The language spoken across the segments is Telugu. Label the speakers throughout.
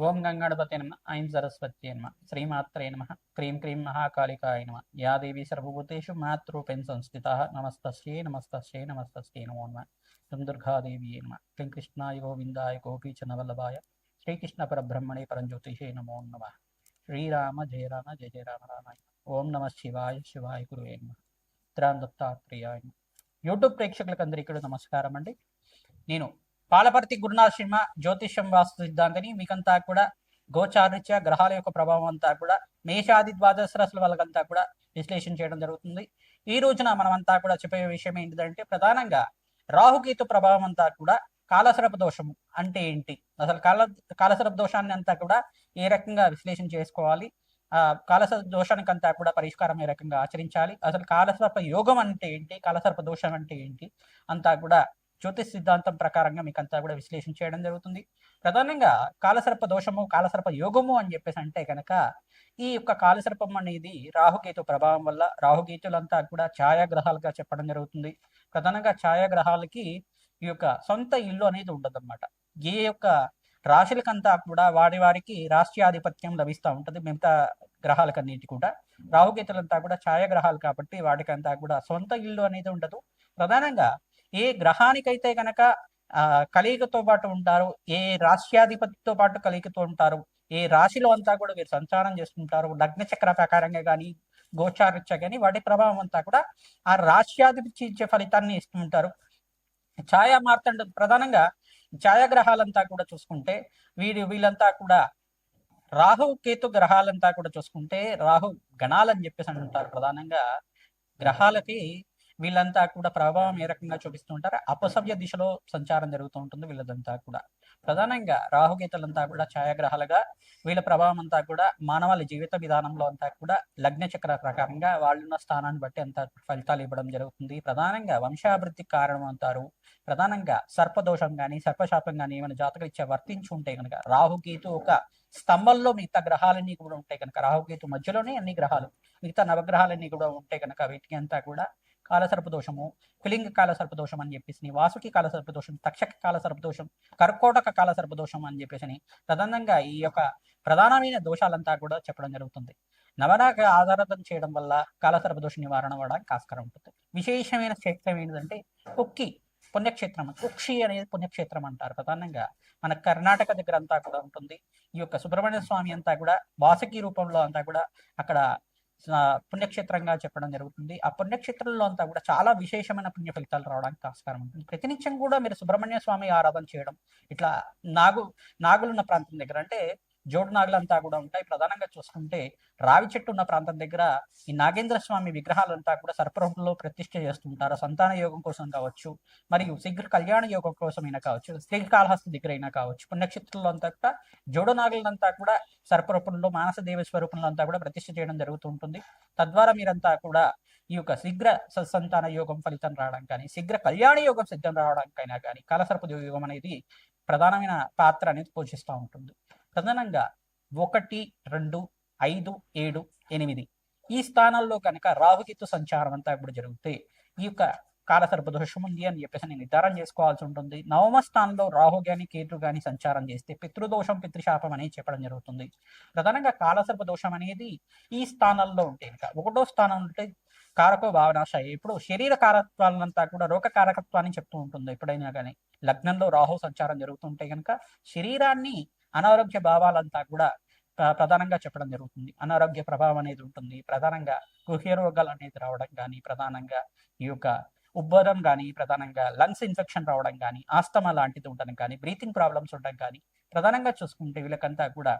Speaker 1: ఓం గంగణపతే నమ ఐం సరస్వత్యే నమ శ్రీమాత్రే నమ క్రీం క్రీం మహాకాళికాయ నమ యా దేవి సర్వభూతేషు మాతృపేణ సంస్థిత నమస్తస్యై నమస్తస్యై నమస్తస్యై నమో నమ దుం దుర్గాదేవి నమ క్లీం కృష్ణాయ గోవిందాయ గోపీచనవల్లభాయ శ్రీకృష్ణ పరబ్రహ్మణే పరంజ్యోతిషే నమో నమ శ్రీరామ జయ రామ జయ జయ రామ రామాయ ఓం నమ శివాయ శివాయ గురువే నమ త్రాం దత్తాత్రేయాయ నమ. యూట్యూబ్ ప్రేక్షకులకు అందరికీ నమస్కారం అండి. నేను పాలపర్తి గురునాథ్ శర్మ జ్యోతిష్యం వాస్తు సిద్ధాంతని మీకంతా కూడా గోచారిత్య గ్రహాల యొక్క ప్రభావం అంతా కూడా మేషాది ద్వాదశ రాశుల వాళ్ళకంతా కూడా విశ్లేషణ చేయడం జరుగుతుంది. ఈ రోజున మనమంతా కూడా చెప్పే విషయం ఏంటిదంటే ప్రధానంగా రాహుకేతు ప్రభావం అంతా కూడా కాలసర్ప దోషము అంటే ఏంటి, అసలు కాలసర్ప దోషాన్ని అంతా కూడా ఏ రకంగా విశ్లేషణ చేసుకోవాలి, కాలసర్ప దోషానికి అంతా కూడా పరిష్కారం ఏ రకంగా ఆచరించాలి, అసలు కాలసర్ప యోగం అంటే ఏంటి, కాలసర్ప దోషం అంటే ఏంటి అంతా కూడా జ్యోతిష్ సిద్ధాంతం ప్రకారంగా మీకు అంతా కూడా విశ్లేషణ చేయడం జరుగుతుంది. ప్రధానంగా కాలసర్ప దోషము కాలసర్ప యోగము అని చెప్పేసి అంటే కనుక ఈ యొక్క కాలసర్పం అనేది రాహుకేతు ప్రభావం వల్ల రాహుకేతులంతా కూడా ఛాయాగ్రహాలుగా చెప్పడం జరుగుతుంది. ప్రధానంగా ఛాయాగ్రహాలకి ఈ యొక్క సొంత ఇల్లు అనేది ఉండదన్నమాట. ఏ యొక్క రాశులకంతా కూడా వారికి రాష్ట్రాధిపత్యం లభిస్తూ ఉంటుంది. మిగతా గ్రహాలకన్నిటి కూడా రాహుకేతులంతా కూడా ఛాయాగ్రహాలు కాబట్టి వాటికంతా కూడా సొంత ఇల్లు అనేది ఉండదు. ప్రధానంగా ఏ గ్రహానికైతే కనుక కలియుగతో పాటు ఉంటారు, ఏ రాష్ట్రాధిపతితో పాటు కలియుగతో ఉంటారు, ఏ రాశిలో అంతా కూడా వీరు సంచారం చేస్తుంటారు, లగ్న చక్ర ప్రకారంగా కానీ గోచారిత్య కానీ వాటి ప్రభావం అంతా కూడా ఆ రాష్ట్రాధిపతి ఇచ్చే ఫలితాన్ని ఇస్తుంటారు. ఛాయా మార్తండ ప్రధానంగా ఛాయాగ్రహాలంతా కూడా చూసుకుంటే వీళ్ళంతా కూడా రాహు కేతు గ్రహాలంతా కూడా చూసుకుంటే రాహు గణాలని చెప్పేసి అంటుంటారు. ప్రధానంగా గ్రహాలకి వీళ్ళంతా కూడా ప్రభావం ఏ రకంగా చూపిస్తుంటారు, అపసవ్య దిశలో సంచారం జరుగుతూ ఉంటుంది వీళ్ళదంతా కూడా. ప్రధానంగా రాహుకేతులంతా కూడా ఛాయాగ్రహాలుగా వీళ్ళ ప్రభావం అంతా కూడా మానవాళి జీవిత విధానంలో అంతా కూడా లగ్న చక్ర ప్రకారంగా వాళ్ళున్న స్థానాన్ని బట్టి అంత ఫలితాలు ఇవ్వడం జరుగుతుంది. ప్రధానంగా వంశాభివృద్ధికి కారణం అంటారు. ప్రధానంగా సర్పదోషం కానీ సర్పశాపం కానీ ఏమైనా జాతకరీత్యా వర్తించి ఉంటే కనుక రాహుకేతు ఒక స్తంభంలో మిగతా గ్రహాలన్నీ కూడా ఉంటాయి కనుక రాహుకేతు మధ్యలోనే అన్ని గ్రహాలు మిగతా నవగ్రహాలన్నీ కూడా ఉంటాయి కనుక వీటికి అంతా కూడా కాలసర్పదోషము, కులింగ కాలసర్పదోషం అని చెప్పేసి, వాసుకి కాలసర్పదోషం, తక్షక కాలసర్పదోషం, కర్కోటక కాలసర్పదోషం అని చెప్పేసి ప్రధానంగా ఈ యొక్క ప్రధానమైన దోషాలంతా కూడా చెప్పడం జరుగుతుంది. నవరాగ ఆధారం చేయడం వల్ల కాలసర్పదోష నివారణ అవ్వడానికి ఆస్కారం ఉంటుంది. విశేషమైన క్షేత్రం ఏంటంటే కుక్కి పుణ్యక్షేత్రం, కుక్షి అనేది పుణ్యక్షేత్రం అంటారు. ప్రధానంగా మన కర్ణాటక దగ్గర అంతా కూడా ఉంటుంది. ఈ యొక్క సుబ్రహ్మణ్య స్వామి అంతా కూడా వాసుకి రూపంలో అంతా కూడా అక్కడ పుణ్యక్షేత్రంగా చెప్పడం జరుగుతుంది. ఆ పుణ్యక్షేత్రంలో అంతా కూడా చాలా విశేషమైన పుణ్య ఫలితాలు రావడానికి ఆస్కారం ఉంటుంది. ప్రతినిత్యం కూడా మీరు సుబ్రహ్మణ్య స్వామి ఆరాధన చేయడం, ఇట్లా నాగులున్న ప్రాంతం దగ్గర అంటే జోడు నాగులంతా కూడా ఉంటాయి. ప్రధానంగా చూసుకుంటే రావి చెట్టు ఉన్న ప్రాంతం దగ్గర ఈ నాగేంద్ర స్వామి విగ్రహాలంతా కూడా సర్పరూపంలో ప్రతిష్ఠ చేస్తుంటారు. సంతాన యోగం కోసం కావచ్చు, మరియు శీఘ్ర కళ్యాణ యోగం కోసమైనా కావచ్చు, శ్రీకాళహస్తి దగ్గర అయినా కావచ్చు, పుణ్యక్షేత్రంలో అంతా కూడా జోడు నాగులంతా కూడా సర్పరూపంలో మానస దేవ స్వరూపంలో అంతా కూడా ప్రతిష్ఠ చేయడం జరుగుతూ ఉంటుంది. తద్వారా మీరంతా కూడా ఈ యొక్క శీఘ్ర సత్సంతాన యోగం ఫలితం రావడం కానీ, శీఘ్ర కళ్యాణ యోగం సిద్ధం రావడానికైనా కానీ కాలసర్ప యోగం అనేది ప్రధానమైన పాత్ర అనేది పోషిస్తూ ఉంటుంది. ప్రధానంగా 1, 2, 5, 7, 8 ఈ స్థానాల్లో కనుక రాహుకేతు సంచారం అంతా ఇప్పుడు జరిగితే ఈ యొక్క కాలసర్ప దోషం ఉంది అని చెప్పేసి నేను నిర్ధారణ చేసుకోవాల్సి ఉంటుంది. నవమ స్థానంలో రాహు గాని కేతు గాని సంచారం చేస్తే పితృదోషం పితృశాపం అనేది చెప్పడం జరుగుతుంది. ప్రధానంగా కాలసర్ప దోషం అనేది ఈ స్థానాల్లో ఉంటే ఇంకా 1వ స్థానం ఉంటే కారకో భావనాశయ, ఇప్పుడు శరీర కారకత్వాలంతా కూడా రోగ కారకత్వాన్ని చెప్తూ ఉంటుంది. ఎప్పుడైనా కానీ లగ్నంలో రాహు సంచారం జరుగుతుంటే కనుక శరీరాన్ని అనారోగ్య భావాలంతా కూడా ప్రధానంగా చెప్పడం జరుగుతుంది. అనారోగ్య ప్రభావం అనేది ఉంటుంది. ప్రధానంగా గుహ్య రోగాలు అనేది రావడం కానీ, ప్రధానంగా ఈ యొక్క ఉబ్బరం కానీ, ప్రధానంగా లంగ్స్ ఇన్ఫెక్షన్ రావడం కానీ, ఆస్తమా లాంటిది ఉండడం కానీ, బ్రీతింగ్ ప్రాబ్లమ్స్ ఉండడం కానీ, ప్రధానంగా చూసుకుంటే వీళ్ళకంతా కూడా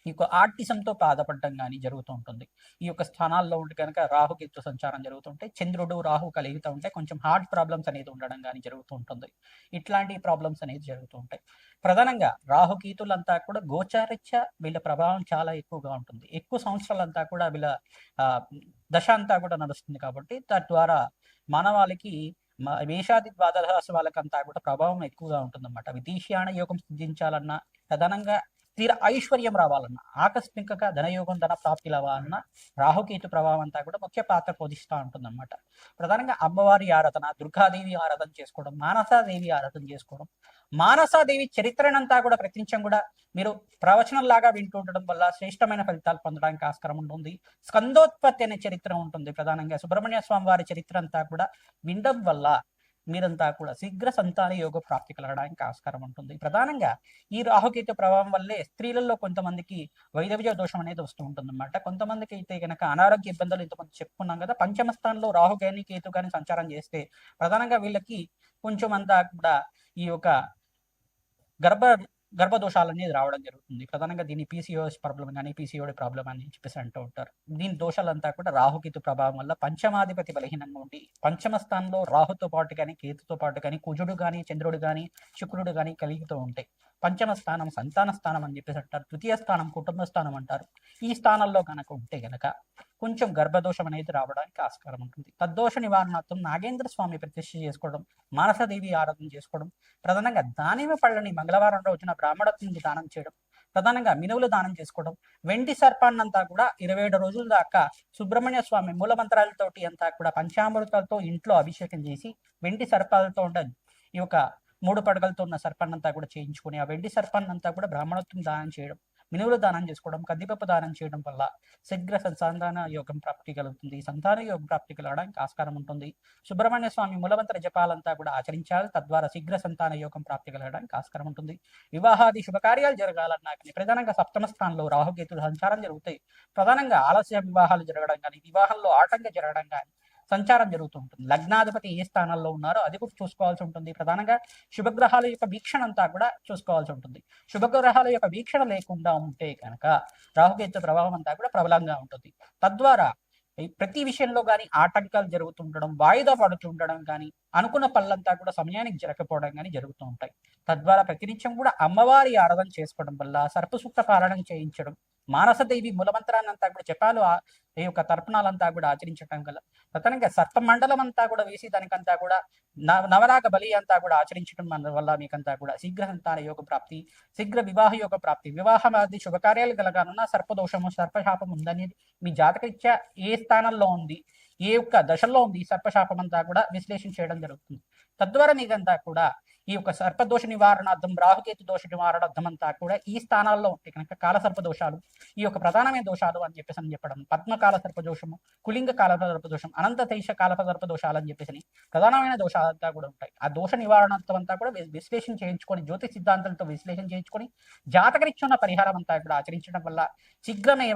Speaker 1: ఈ యొక్క ఆర్టిజంతో బాధపడడం కానీ జరుగుతూ ఉంటుంది. ఈ యొక్క స్థానాల్లో ఉంటే కనుక రాహుకేతు సంచారం జరుగుతుంటే చంద్రుడు రాహు కలిగితూ ఉంటే కొంచెం హార్ట్ ప్రాబ్లమ్స్ అనేది ఉండడం కానీ జరుగుతూ ఉంటుంది. ఇట్లాంటి ప్రాబ్లమ్స్ అనేది జరుగుతూ ఉంటాయి. ప్రధానంగా రాహుకేతులంతా కూడా గోచారిత్య వీళ్ళ ప్రభావం చాలా ఎక్కువగా ఉంటుంది. ఎక్కువ సంవత్సరాలంతా కూడా వీళ్ళ దశ అంతా కూడా నడుస్తుంది కాబట్టి తద్వారా మానవాళికి మేషాది ద్వాదశ రాశి వాళ్ళకంతా కూడా ప్రభావం ఎక్కువగా ఉంటుందన్నమాట. విదేశీయాన యోగం సిద్ధించాలన్నా ప్రధానంగా స్థిర ఐశ్వర్యం రావాలన్నా, ఆకస్మికంగా ధనయోగం ధన ప్రాప్తి రావాలన్నా రాహుకేతు ప్రభావం అంతా కూడా ముఖ్య పాత్ర పోషిస్తూ ఉంటుందన్నమాట. ప్రధానంగా అమ్మవారి ఆరాధన, దుర్గాదేవి ఆరాధన చేసుకోవడం, మానసాదేవి ఆరాధన చేసుకోవడం, మానసాదేవి చరిత్రనంతా కూడా ప్రతినిత్యం కూడా మీరు ప్రవచనంలాగా వింటూ ఉండడం వల్ల శ్రేష్టమైన ఫలితాలు పొందడానికి ఆస్కారం ఉంటుంది. స్కందోత్పత్తి అనే చరిత్ర ఉంటుంది. ప్రధానంగా సుబ్రహ్మణ్య స్వామి వారి చరిత్ర అంతా కూడా వినడం వల్ల మీరంతా కూడా శీఘ్ర సంతాన యోగ ప్రాప్తి కలగడానికి ఆస్కారం ఉంటుంది. ప్రధానంగా ఈ రాహుకేతు ప్రభావం వల్లే స్త్రీలలో కొంతమందికి వైదవ్య దోషం అనేది వస్తూ ఉంటుంది అనమాట. కొంతమందికి అయితే కనుక అనారోగ్య ఇబ్బందులు ఇంతమంది చెప్పుకున్నాం కదా. పంచమ స్థానంలో రాహు కానీ కేతు కానీ సంచారం చేస్తే ప్రధానంగా వీళ్ళకి కొంచెం అంతా కూడా ఈ యొక్క గర్భదోషాలు అనేది రావడం జరుగుతుంది. ప్రధానంగా దీన్ని పీసీఓఎస్ ప్రాబ్లం కానీ పీసీఓడి ప్రాబ్లం అని చెప్పేసి అంటూ ఉంటారు. దీని దోషాలంతా కూడా రాహుకేతు ప్రభావం వల్ల పంచమాధిపతి బలహీనంగా ఉండి పంచమ స్థానంలో రాహుతో పాటు కానీ కేతుతో పాటు కానీ కుజుడు కానీ చంద్రుడు కానీ శుక్రుడు కానీ కలుగుతూ ఉంటాయి. పంచమ స్థానం సంతాన స్థానం అని చెప్పేసి అంటారు. తృతీయ స్థానం కుటుంబ స్థానం అంటారు. ఈ స్థానంలో కనుక ఉంటే గనక కొంచెం గర్భదోషం అనేది రావడానికి ఆస్కారం ఉంటుంది. తద్దోష నివారణార్థం నాగేంద్ర స్వామి ప్రతిష్ఠ చేసుకోవడం, మానసదేవి ఆరాధన చేసుకోవడం, ప్రధానంగా దానిమ్మ పళ్ళని మంగళవారం రోజున బ్రాహ్మణత్వానికి దానం చేయడం, ప్రధానంగా మినువులు దానం చేసుకోవడం, వెండి సర్పాన్నంతా కూడా 27 రోజుల దాకా సుబ్రహ్మణ్య స్వామి మూలమంత్రాలతోటి అంతా కూడా పంచామృతాలతో ఇంట్లో అభిషేకం చేసి వెండి సర్పాలతో ఉండ ఈ యొక్క 3 పడగలతో ఉన్న సర్పాన్నంతా కూడా చేయించుకొని ఆ వెండి సర్పాన్నంతా కూడా బ్రాహ్మణత్వం దానం చేయడం, మినువులు దానం చేసుకోవడం, కందిపప్పు దానం చేయడం వల్ల శీఘ్ర సంతాన యోగం ప్రాప్తి కలుగుతుంది. సంతాన యోగం ప్రాప్తి కలగడానికి ఆస్కారం ఉంటుంది. సుబ్రహ్మణ్య స్వామి మూలమంత్ర జపాలంతా కూడా ఆచరించాలి. తద్వారా శీఘ్ర సంతాన యోగం ప్రాప్తి కలగడానికి ఆస్కారం ఉంటుంది. వివాహాది శుభకార్యాలు జరగాలన్నా కానీ ప్రధానంగా సప్తమ స్థానంలో రాహుకేతుల సంచారం జరుగుతాయి. ప్రధానంగా ఆలస్య వివాహాలు జరగడం కానీ, వివాహంలో ఆటంకం జరగడం కానీ సంచారం జరుగుతూ ఉంటుంది. లగ్నాధిపతి ఏ స్థానాల్లో ఉన్నారో అది కూడా చూసుకోవాల్సి ఉంటుంది. ప్రధానంగా శుభగ్రహాల యొక్క వీక్షణ అంతా కూడా చూసుకోవాల్సి ఉంటుంది. శుభగ్రహాల యొక్క వీక్షణ లేకుండా ఉంటే కనుక రాహుకేతు ప్రభావం అంతా కూడా ప్రబలంగా ఉంటుంది. తద్వారా ప్రతి విషయంలో కానీ ఆటంకాలు జరుగుతుండడం, వాయిదా పడుతుండడం కానీ, అనుకున్న పనులంతా కూడా సమయానికి జరగకపోవడం కానీ జరుగుతూ ఉంటాయి. తద్వారా ప్రతినిత్యం కూడా అమ్మవారి ఆరాధన చేసుకోవడం వల్ల సర్పసూక్త పాలన చేయించడం, మానసదేవి మూలమంత్రాన్ని అంతా కూడా జపాలు ఈ యొక్క తర్పణాలంతా కూడా ఆచరించడం గల ప్రధానంగా సర్ప మండలం అంతా కూడా వేసి దానికంతా కూడా నవరాగ బలి అంతా కూడా ఆచరించడం వల్ల మీకంతా కూడా శీఘ్ర సంతాన యోగ ప్రాప్తి, శీఘ్ర వివాహ యోగ ప్రాప్తి, వివాహం ఆది శుభకార్యాలు కలగాలన్నా సర్పదోషము సర్పశాపం ఉందనేది మీ జాతకరీత్యా ఏ స్థానంలో ఉంది, ఏ యొక్క దశల్లో ఉంది సర్పశాపం అంతా కూడా విశ్లేషణ చేయడం జరుగుతుంది. తద్వారా మీకంతా కూడా ఈ యొక్క సర్పదోష నివారణార్థం, రాహుకేతు దోష నివారణార్థం అంతా కూడా ఈ స్థానాల్లో ఉంటే కనుక కాల సర్పదోషాలు, ఈ యొక్క ప్రధానమైన దోషాలు అని చెప్పేసి అని చెప్పడం, పద్మకాల సర్పదోషము, కులింగ కాల సర్పదోషం, అనంత తైష కాల సర్పదోషాలు అని చెప్పేసి ప్రధానమైన దోషాలంతా కూడా ఉంటాయి. ఆ దోష నివారణార్థం అంతా కూడా విశ్లేషణ చేయించుకొని, జ్యోతిష్ సిద్ధాంతాలతో విశ్లేషణ చేయించుకొని జాతకరీత్యున్న పరిహారం అంతా కూడా ఆచరించడం వల్ల శీఘ్రమే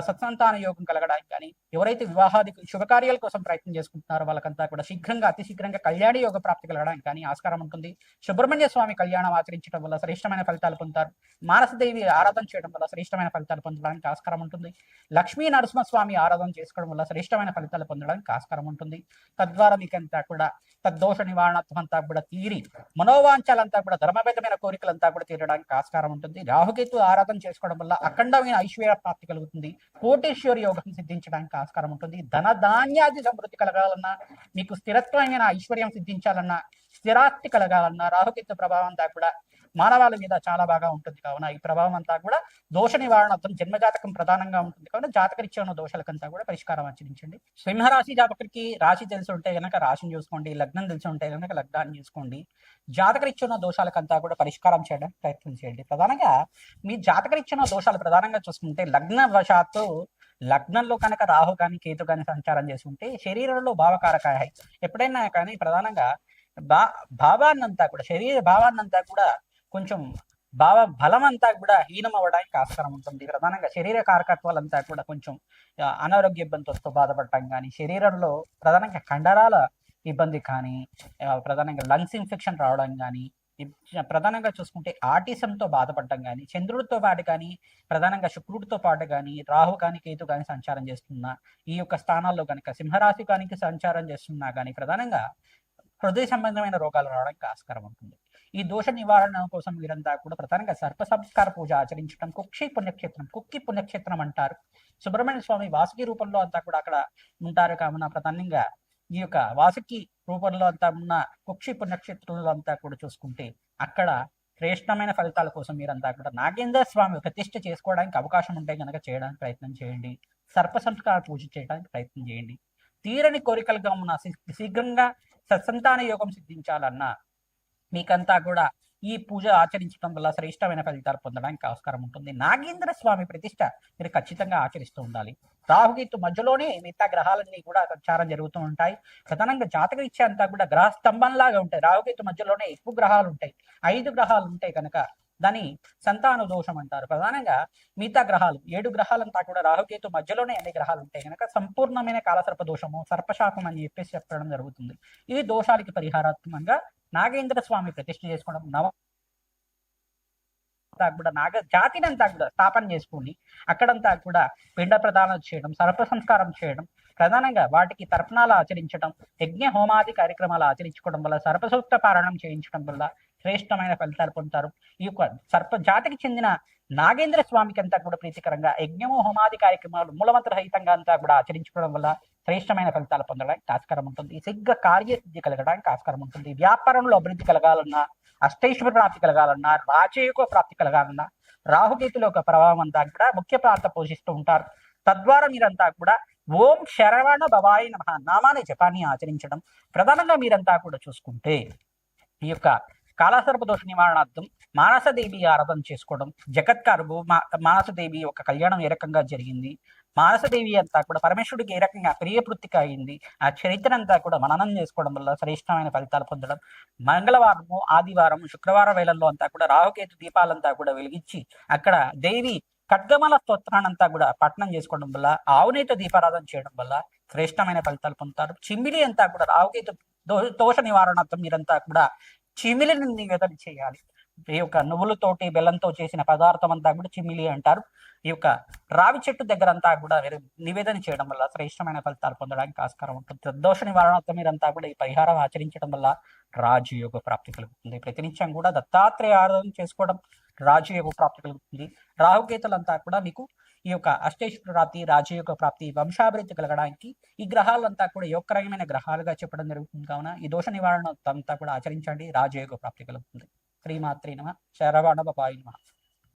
Speaker 1: సత్సంతాన యోగం కలగడానికి కానీ, ఎవరైతే వివాహాది శుభకార్యాల కోసం ప్రయత్నం చేసుకుంటున్నారో వాళ్ళకంతా కూడా శీఘ్రంగా అతి శీఘ్రంగా కళ్యాణ యోగ ప్రాప్తి కలగడానికి కానీ ఆస్కారం ఉంటుంది. సుబ్రహ్మణ్య స్వామి కళ్యాణం ఆచరించడం వల్ల శ్రేష్టమైన ఫలితాలు పొందుతారు. మానసదేవి ఆరాధన చేయడం వల్ల శ్రేష్టమైన ఫలితాలు పొందడానికి ఆస్కారం ఉంటుంది. లక్ష్మీ నరసింహస్వామి ఆరాధన చేసుకోవడం వల్ల శ్రేష్టమైన ఫలితాలు పొందడానికి ఆస్కారం ఉంటుంది. తద్వారా మీకంతా కూడా తద్దోష నివారణత్వం అంతా కూడా తీరి మనోవాంఛాలంతా కూడా ధర్మబద్ధమైన కోరికలంతా కూడా తీరడానికి ఆస్కారం ఉంటుంది. రాహుకేతు ఆరాధన చేసుకోవడం వల్ల అఖండమైన ఐశ్వర్య ప్రాప్తి కలుగుతుంది. కోటేశ్వరి యోగం సిద్ధించడానికి ఆస్కారం ఉంటుంది. ధన ధాన్యాది సమృద్ధి కలగాలన్నా, మీకు స్థిరత్వమైన ఐశ్వర్యం సిద్ధించాలన్నా, స్థిరాస్తి కలగాలన్నా రాహుకేతు ప్రభావం అంతా కూడా మానవాళి మీద చాలా బాగా ఉంటుంది. కావున ఈ ప్రభావం అంతా కూడా దోష నివారణార్థం జన్మజాతకం ప్రధానంగా ఉంటుంది. కావున జాతకరీత్యా ఉన్న దోషాలకంతా కూడా పరిష్కారం ఆచరించండి. సింహరాశి జాతకుడికి రాశి తెలిసి ఉంటే కనుక రాశిని చూసుకోండి, లగ్నం తెలిసి ఉంటే కనుక లగ్నాన్ని చూసుకోండి. జాతకరీత్యా ఉన్న దోషాలకంతా కూడా పరిష్కారం చేయడానికి ప్రయత్నం చేయండి. ప్రధానంగా మీ జాతకరీత్యా ఉన్న దోషాలు ప్రధానంగా చూసుకుంటే లగ్న వశాత్తు లగ్నంలో కనుక రాహు కానీ కేతు కానీ సంచారం చేసి ఉంటే శరీరంలో భావకారకాయ ఎప్పుడైనా కానీ ప్రధానంగా భావాన్నంతా కూడా శరీర భావాన్నంతా కూడా కొంచెం బలం అంతా కూడా హీనం అవ్వడానికి ఆస్కారం ఉంటుంది. ప్రధానంగా శరీర కారకత్వాలంతా కూడా కొంచెం అనారోగ్య ఇబ్బందులతో బాధపడటం కానీ, శరీరంలో ప్రధానంగా కండరాల ఇబ్బంది కానీ, ప్రధానంగా లంగ్స్ ఇన్ఫెక్షన్ రావడం కానీ, ప్రధానంగా చూసుకుంటే ఆటిసంతో బాధపడటం కానీ, చంద్రుడితో పాటు కానీ, ప్రధానంగా శుక్రుడితో పాటు కానీ, రాహు కానీ కేతు కానీ సంచారం చేస్తున్నా, ఈ యొక్క స్థానాల్లో కనుక సింహరాశి కానీ సంచారం చేస్తున్నా కానీ ప్రధానంగా హృదయ సంబంధమైన రోగాలు రావడానికి ఆస్కారం ఉంటుంది. ఈ దోష నివారణ కోసం వీరంతా కూడా ప్రధానంగా సర్ప సంస్కార పూజ ఆచరించడం, కుక్కి పుణ్యక్షేత్రం అంటారు. సుబ్రహ్మణ్య స్వామి వాసుకి రూపంలో అంతా కూడా అక్కడ ఉంటారు. కావున ప్రధానంగా ఈ యొక్క వాసుకి రూపంలో అంతా ఉన్న కుక్షి పుణ్యక్షేత్రంలో అంతా కూడా చూసుకుంటే అక్కడ శ్రేష్టమైన ఫలితాల కోసం మీరంతా కూడా నాగేంద్ర స్వామి ప్రతిష్ఠ చేసుకోవడానికి అవకాశం ఉంటే కనుక చేయడానికి ప్రయత్నం చేయండి. సర్ప సంస్కార పూజ చేయడానికి ప్రయత్నం చేయండి. తీరని కోరికలుగా ఉన్న శీఘ్రంగా సత్సంతాన యోగం సిద్ధించాలన్నా మీకంతా కూడా ఈ పూజ ఆచరించడం వల్ల శ్రేష్టమైన ఫలితాలు పొందడానికి ఆస్కారం ఉంటుంది. నాగేంద్ర స్వామి ప్రతిష్ట మీరు ఖచ్చితంగా ఆచరిస్తూ ఉండాలి. రాహుకేతు మధ్యలోనే మిగతా గ్రహాలన్నీ కూడా సంచారం జరుగుతూ ఉంటాయి. ప్రధానంగా జాతక రీత్యా అంతా కూడా గ్రహ స్తంభంలాగా ఉంటాయి. రాహుకేతు మధ్యలోనే ఎక్కువ గ్రహాలు ఉంటాయి. 5 గ్రహాలు ఉంటాయి కనుక దాని సంతాన దోషం అంటారు. ప్రధానంగా మిగతా గ్రహాలు 7 గ్రహాలంతా కూడా రాహుకేతు మధ్యలోనే అన్ని గ్రహాలు ఉంటాయి కనుక సంపూర్ణమైన కాలసర్ప దోషము, సర్పశాపం అని చెప్పేసి చెప్పడం జరుగుతుంది. ఈ దోషాలకి పరిహారాత్మకంగా నాగేంద్ర స్వామి ప్రతిష్ఠ చేసుకోవడం, కూడా నాగ జాతిని అంతా కూడా స్థాపన చేసుకోండి. అక్కడంతా కూడా పిండ ప్రదానం చేయడం, సర్ప సంస్కారం చేయడం, ప్రధానంగా వాటికి తర్పణాలు ఆచరించడం, యజ్ఞ హోమాది కార్యక్రమాలు ఆచరించుకోవడం వల్ల, సర్పసూక్త పారాయణం చేయించడం వల్ల శ్రేష్టమైన ఫలితాలు పొందుతారు. ఈ యొక్క సర్ప జాతికి చెందిన నాగేంద్ర స్వామికి అంతా కూడా ప్రీతికరంగా యజ్ఞము హోమాది కార్యక్రమాలు మూలమంత్రహితంగా అంతా కూడా ఆచరించుకోవడం వల్ల శ్రేష్టమైన ఫలితాలు పొందడానికి ఆస్కారం ఉంటుంది. శీఘ్ర కార్యసిద్ధి కలగడానికి ఆస్కారం ఉంటుంది. వ్యాపారంలో అభివృద్ధి కలగాలన్నా, అష్టైశ్వర ప్రాప్తి కలగాలన్నా, రాజయోగ ప్రాప్తి కలగాలన్నా రాహుకేతుల యొక్క ప్రభావం అంతా కూడా ముఖ్య పాత్ర పోషిస్తూ ఉంటారు. తద్వారా మీరంతా కూడా ఓం శరవణ భవాయ నమః నామాన్ని జపాన్ని ఆచరించడం, ప్రధానంగా మీరంతా కూడా చూసుకుంటే ఈ యొక్క కాలసర్ప దోష నివారణార్థం మానసదేవి ఆరాధన చేసుకోవడం, జగత్కారువు మానసదేవి యొక్క కళ్యాణం ఏ రకంగా జరిగింది, మానసదేవి అంతా కూడా పరమేశ్వరుడికి ఏ రకంగా ప్రియపృత్తిక అయింది, ఆ చరిత్ర అంతా కూడా మననం చేసుకోవడం వల్ల శ్రేష్టమైన ఫలితాలు పొందడం, మంగళవారము, ఆదివారం, శుక్రవారం వేళల్లో అంతా కూడా రాహుకేతు దీపాలంతా కూడా వెలిగించి అక్కడ దేవి ఖడ్గమల స్తోత్రాన్నంతా కూడా పఠనం చేసుకోవడం వల్ల, ఆవునేత దీపారాధన చేయడం వల్ల శ్రేష్టమైన ఫలితాలు పొందుతారు. చిమ్మిలి అంతా కూడా రాహుకేతు దోష నివారణార్థం మీరంతా కూడా చిమిలిని నివేదన చేయాలి. ఈ యొక్క నువ్వులతోటి బెల్లంతో చేసిన పదార్థం అంతా కూడా చిమిలి అంటారు. ఈ యొక్క రావి చెట్టు దగ్గర అంతా కూడా నివేదన చేయడం వల్ల శ్రేష్టమైన ఫలితాలు పొందడానికి ఆస్కారం ఉంటుంది. దోష నివారణార్థం మీరంతా కూడా ఈ పరిహారం ఆచరించడం వల్ల రాజయోగ ప్రాప్తి కలుగుతుంది. ప్రతినిత్యం కూడా దత్తాత్రేయ ఆరాధన చేసుకోవడం రాజయోగ ప్రాప్తి కలుగుతుంది. రాహుకేతులంతా కూడా మీకు ఈ యొక్క అష్టైశ్వర ప్రాప్తి, రాజయోగ ప్రాప్తి, వంశాభివృద్ధి కలగడానికి ఈ గ్రహాలంతా కూడా యోగకరమైన గ్రహాలుగా చెప్పడం జరుగుతుంది. కావున ఈ దోష నివారణ అంతా కూడా ఆచరించండి, రాజయోగ ప్రాప్తి కలుగుతుంది. శ్రీమాత్రే నమః. శరవణ భవాయ నమః.